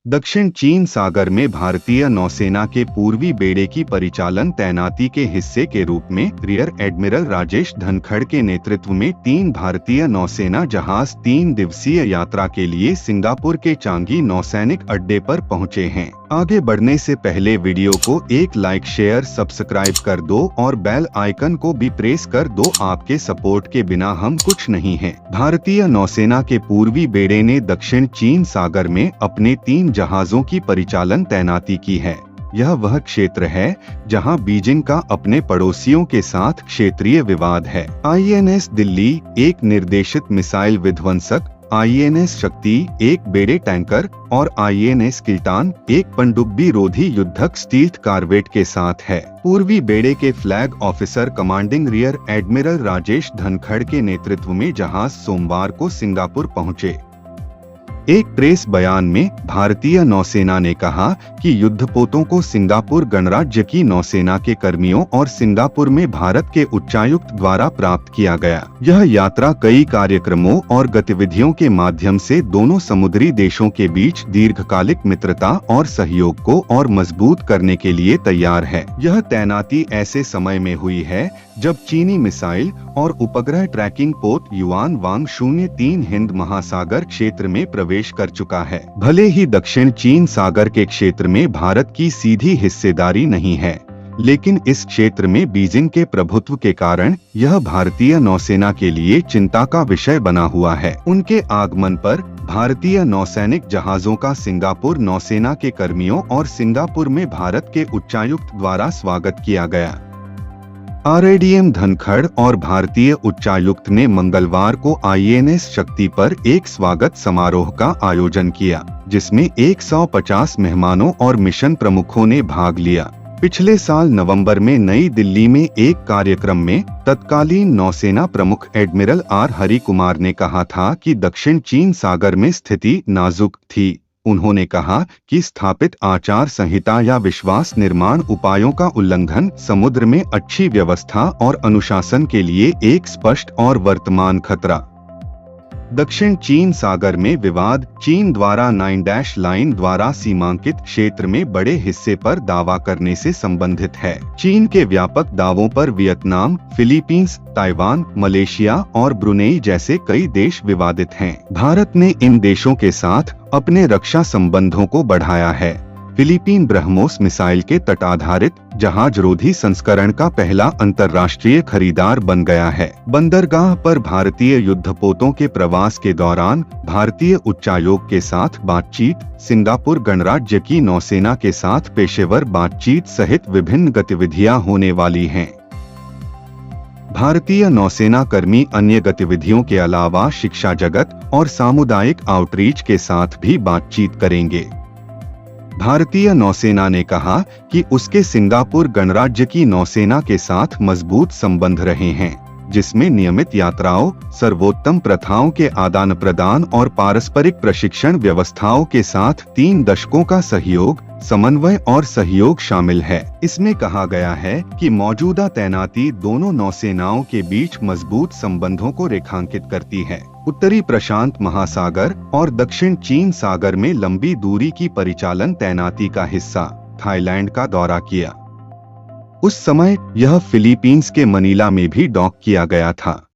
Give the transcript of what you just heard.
दक्षिण चीन सागर में भारतीय नौसेना के पूर्वी बेड़े की परिचालन तैनाती के हिस्से के रूप में रियर एडमिरल राजेश धनखड़ के नेतृत्व में 3 भारतीय नौसेना जहाज 3 दिवसीय यात्रा के लिए सिंगापुर के चांगी नौसैनिक अड्डे पर पहुंचे हैं। आगे बढ़ने से पहले वीडियो को एक लाइक शेयर सब्सक्राइब कर दो और बेल आइकन को भी प्रेस कर दो। आपके सपोर्ट के बिना हम कुछ नहीं हैं। भारतीय नौसेना के पूर्वी बेड़े ने दक्षिण चीन सागर में अपने 3 जहाजों की परिचालन तैनाती की है। यह वह क्षेत्र है जहां बीजिंग का अपने पड़ोसियों के साथ क्षेत्रीय विवाद है। INS दिल्ली एक निर्देशित मिसाइल विध्वंसक, INS शक्ति एक बेड़े टैंकर और INS किल्टान एक पनडुब्बी रोधी युद्धक स्टील्थ कॉर्वेट के साथ है। पूर्वी बेड़े के flag officer commanding rear admiral Rajesh Dhankhar के नेतृत्व में जहाज सोमवार को सिंगापुर पहुंचे। एक प्रेस बयान में भारतीय नौसेना ने कहा कि युद्धपोतों को सिंगापुर गणराज्य की नौसेना के कर्मियों और सिंगापुर में भारत के उच्चायुक्त द्वारा प्राप्त किया गया। यह यात्रा कई कार्यक्रमों और गतिविधियों के माध्यम से दोनों समुद्री देशों के बीच दीर्घकालिक मित्रता और सहयोग को और मजबूत करने के लिए तैयार है। यह तैनाती ऐसे समय में हुई है जब चीनी मिसाइल और उपग्रह ट्रैकिंग पोत युआन वांग 03 हिंद महासागर क्षेत्र में प्रवेश कर चुका है। भले ही दक्षिण चीन सागर के क्षेत्र में भारत की सीधी हिस्सेदारी नहीं है, लेकिन इस क्षेत्र में बीजिंग के प्रभुत्व के कारण यह भारतीय नौसेना के लिए चिंता का विषय बना हुआ है। उनके आगमन पर भारतीय नौसैनिक जहाजों का सिंगापुर नौसेना के कर्मियों और सिंगापुर में भारत के उच्चायुक्त द्वारा स्वागत किया गया। RADM धनखड़ और भारतीय उच्चायुक्त ने मंगलवार को INS शक्ति पर एक स्वागत समारोह का आयोजन किया, जिसमें 150 मेहमानों और मिशन प्रमुखों ने भाग लिया। पिछले साल नवंबर में नई दिल्ली में एक कार्यक्रम में तत्कालीन नौसेना प्रमुख एडमिरल R हरि कुमार ने कहा था कि दक्षिण चीन सागर में स्थिति नाजुक थी। उन्होंने कहा कि स्थापित आचार संहिता या विश्वास निर्माण उपायों का उल्लंघन समुद्र में अच्छी व्यवस्था और अनुशासन के लिए एक स्पष्ट और वर्तमान खतरा। दक्षिण चीन सागर में विवाद चीन द्वारा 9 लाइन द्वारा सीमांकित क्षेत्र में बड़े हिस्से पर दावा करने से संबंधित है। चीन के व्यापक दावों पर वियतनाम, फिलीपींस, ताइवान, मलेशिया और ब्रुनेई जैसे कई देश विवादित हैं। भारत ने इन देशों के साथ अपने रक्षा संबंधों को बढ़ाया है। फिलीपीन ब्रह्मोस मिसाइल के तटाधारित जहाज रोधी संस्करण का पहला अंतर्राष्ट्रीय खरीदार बन गया है। बंदरगाह पर भारतीय युद्धपोतों के प्रवास के दौरान भारतीय उच्चायोग के साथ बातचीत, सिंगापुर गणराज्य की नौसेना के साथ पेशेवर बातचीत सहित विभिन्न गतिविधियां होने वाली हैं। भारतीय नौसेना कर्मी अन्य गतिविधियों के अलावा शिक्षा जगत और सामुदायिक आउटरीच के साथ भी बातचीत करेंगे। भारतीय नौसेना ने कहा कि उसके सिंगापुर गणराज्य की नौसेना के साथ मजबूत संबंध रहे हैं, जिसमें नियमित यात्राओं, सर्वोत्तम प्रथाओं के आदान प्रदान और पारस्परिक प्रशिक्षण व्यवस्थाओं के साथ 3 दशकों का सहयोग, समन्वय और सहयोग शामिल है। इसमें कहा गया है कि मौजूदा तैनाती दोनों नौसेनाओं के बीच मजबूत संबंधों को रेखांकित करती है। उत्तरी प्रशांत महासागर और दक्षिण चीन सागर में लंबी दूरी की परिचालन तैनाती का हिस्सा थाईलैंड का दौरा किया। उस समय यह फिलीपींस के मनीला में भी डॉक किया गया था।